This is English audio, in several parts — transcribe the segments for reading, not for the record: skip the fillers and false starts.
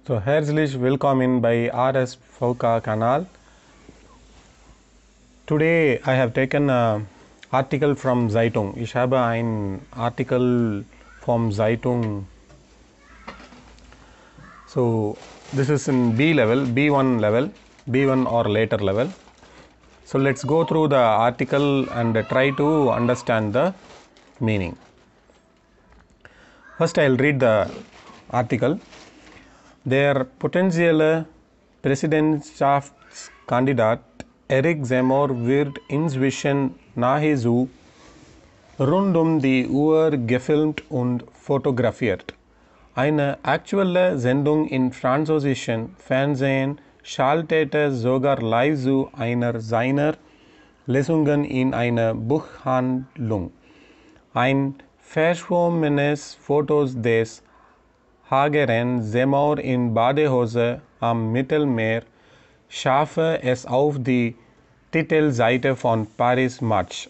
So herzlich willkommen bei RS VK Kanal. Today I have taken an article from Zeitung. Ich habe ein Artikel vom Zeitung. So this is in B level, B1 or later level. So let's go through the article and try to understand the meaning. First I'll read the article. Der potenzielle Präsidentschaftskandidat Eric Zemmour wird inzwischen nahezu rund die Uhr gefilmt und fotografiert. Eine aktuelle Sendung im französischen Fernsehen schaltete sogar live zu einer seiner Lesungen in einer Buchhandlung. Ein verschwommenes Foto des hageren Zemmour in Badehose am Mittelmeer schaffe es auf die Titelseite von Paris Match.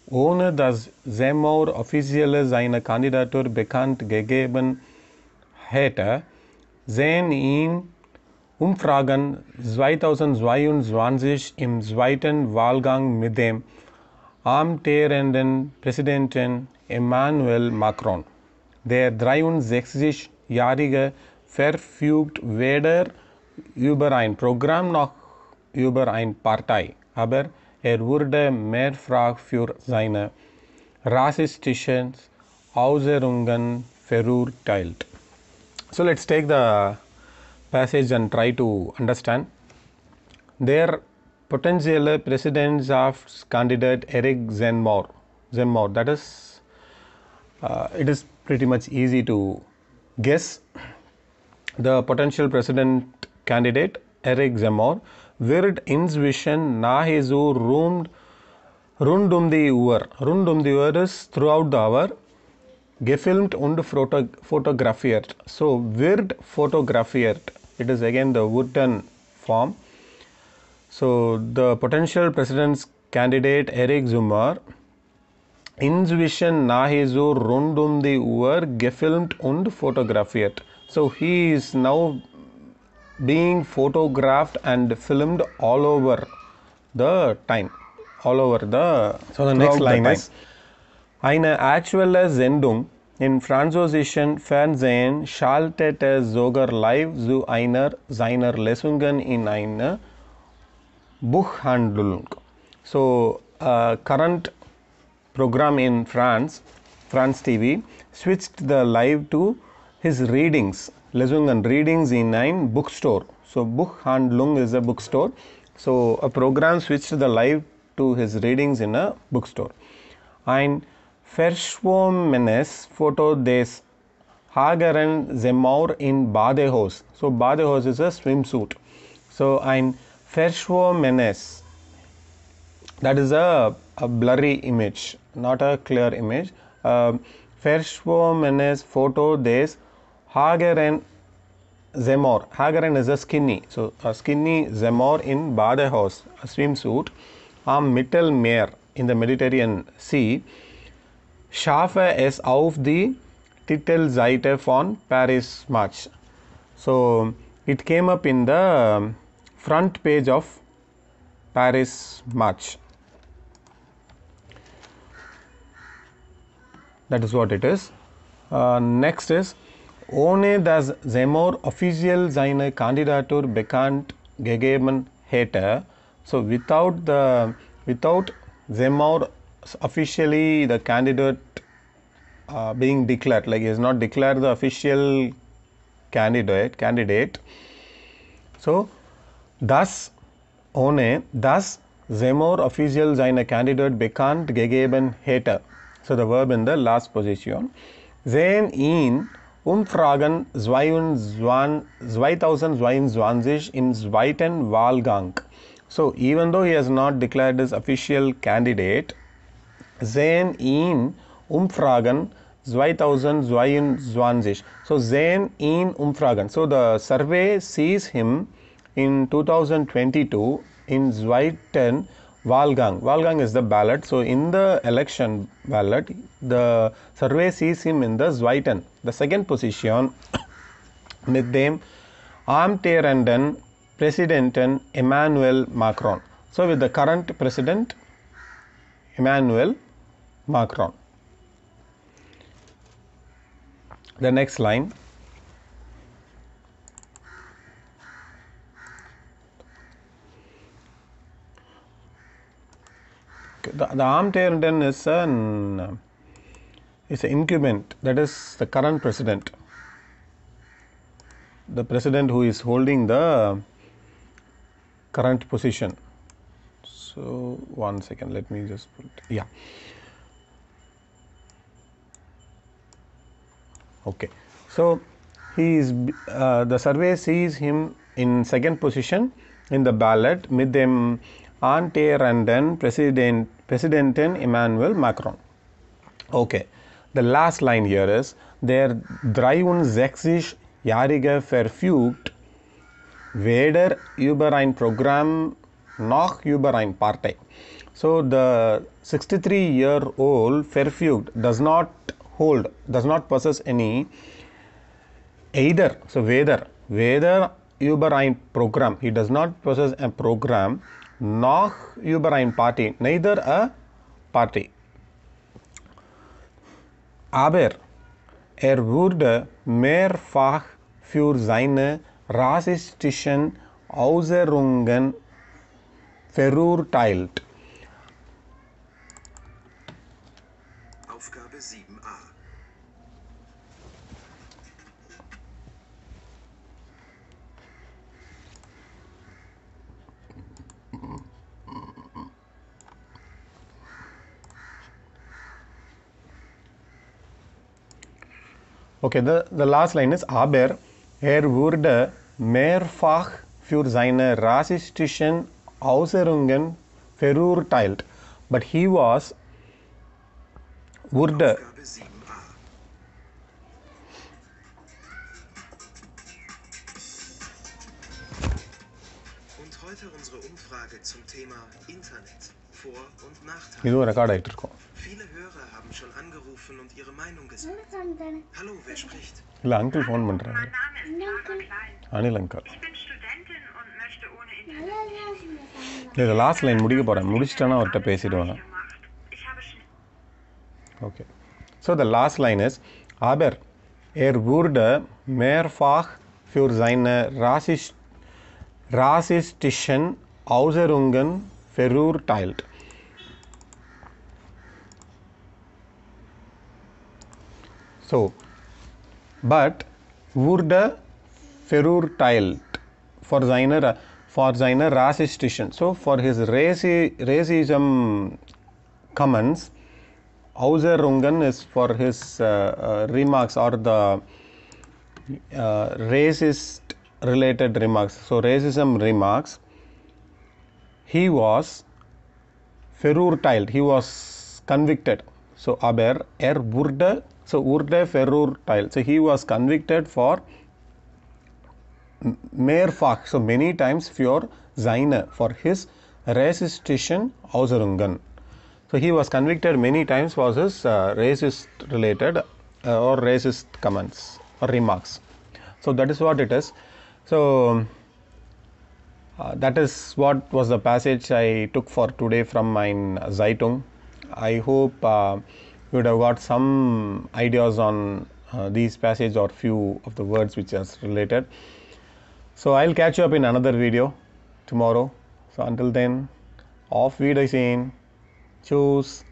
Ohne dass Zemmour offiziell seine Kandidatur bekannt gegeben hätte, sehen ihn Umfragen 2022 im zweiten Wahlgang mit dem amtierenden Präsidenten Emmanuel Macron. Der 63-Jährige verfügt weder über ein Programm noch über eine Partei, aber er wurde mehrfach für seine rassistischen Äußerungen verurteilt. So let's take the passage and try to understand. Der potentielle Präsidentschaftskandidat Eric Zemmour, that is, it is pretty much easy to guess. The potential president candidate Eric Zemmour wird inzwischen nahezu rund die Uhr. Rund die Uhr is throughout the hour. Gefilmt und fotografiert. So wird fotografiert. It is again the written form. So the potential president's candidate Eric Zemmour inzwischen nahezu rund die Uhr gefilmt und fotografiert. So he is now being photographed and filmed all over the time. So the next line is eine aktuelle Sendung in französischen Fernsehen schaltete sogar live zu einer seiner Lesungen in einer Buchhandlung. So current program in France TV switched the live to his readings, Lesungen readings in ein bookstore. So Buchhandlung is a bookstore. So a program switched the live to his readings in a bookstore. Ein verschwommenes Foto des hageren Zemmour in Badehose. So Badehose is a swimsuit. So ein verschwommenes, that is a blurry image, not a clear image. Verschwommenes Foto des hageren Zemmour. Hageren is a skinny. So a skinny Zemmour in Badehose, a swimsuit, am Mittelmeer, in the Mediterranean Sea, schaffe es auf die Titelseite von Paris Match. So it came up in the front page of Paris Match. That is what it is. Next is, ohne dass Zemmour offiziell seine Kandidatur bekannt gegeben hätte. So without Zemmour officially the candidate being declared, like he has not declared the official candidate. So dass Zemmour offiziell seine Kandidat bekannt gegeben hätte. So the verb in the last position. Sehen ihn Umfragen 2022 im zweiten Wahlgang. So even though he has not declared his official candidate, sehen ihn Umfragen 2022. So sehen ihn Umfragen. So the survey sees him in 2022 in zweiten Wahlgang. Wahlgang is the ballot. So in the election ballot, the survey sees him in the zweiten, the second position, mit dem Amtierenden Präsidenten Emmanuel Macron. So, with the current president Emmanuel Macron. The next line. The Amtierenden is an incumbent, that is the current president, the president who is holding the current position. So, one second, let me just put, yeah. Okay. So, he is the survey sees him in second position in the ballot mit dem Amtierenden Präsidenten Emmanuel Macron. Okay. The last line here is der 63-Jährige verfügt weder über ein Programm noch über eine Partei. So, the 63-year-old verfügt does not possess any either. So, whether über ein Programm, he does not possess a program, noch über ein Party, neither a party. Aber wurde mehrfach für seine rassistischen Äußerungen verurteilt. Aufgabe 7a. Okay, the last line is aber wurde mehrfach für seine rassistischen Äußerungen verurteilt. But he was wurde Aufgabe 7a. Und heute unsere Umfrage zum Thema Internet, Vor- und Nachteile. இதுவும் record ஆகிட்டு இருக்கும். Viele Hörer haben schon angerufen und ihre Meinung gesagt. Hallo, wer spricht? இல்லை uncle phone பண்ணுறாங்க. Mein Name ist Clara Klein. Anil uncle. Ich bin Studentin und möchte ohne Internet இது last line முடிக்க போகிறேன், முடிச்சிட்டேன்னா அவர்கிட்ட பேசிடுவாங்க. gemacht. Ich habe Okay. So, the last line is aber wurde mehrfach für seine rassistischen Äußerungen verurteilt. So, but wurde verurteilt for seine rassistischen. So, for his racism comments, Äußerungen is for his remarks or the racist related remarks. So, racism remarks, he was verurteilt, he was convicted. So, aber wurde, so wurde verurteilt. So, he was convicted for mehrfach, so many times for seine, for his rassistischen Äußerungen. So, he was convicted many times for his racist related or racist comments or remarks. So, that is what it is. So, that is what was the passage I took for today from my Zeitung. I hope you would have got some ideas on these passages or few of the words which are related. So, I will catch you up in another video tomorrow. So, until then, auf Wiedersehen. Tschüss.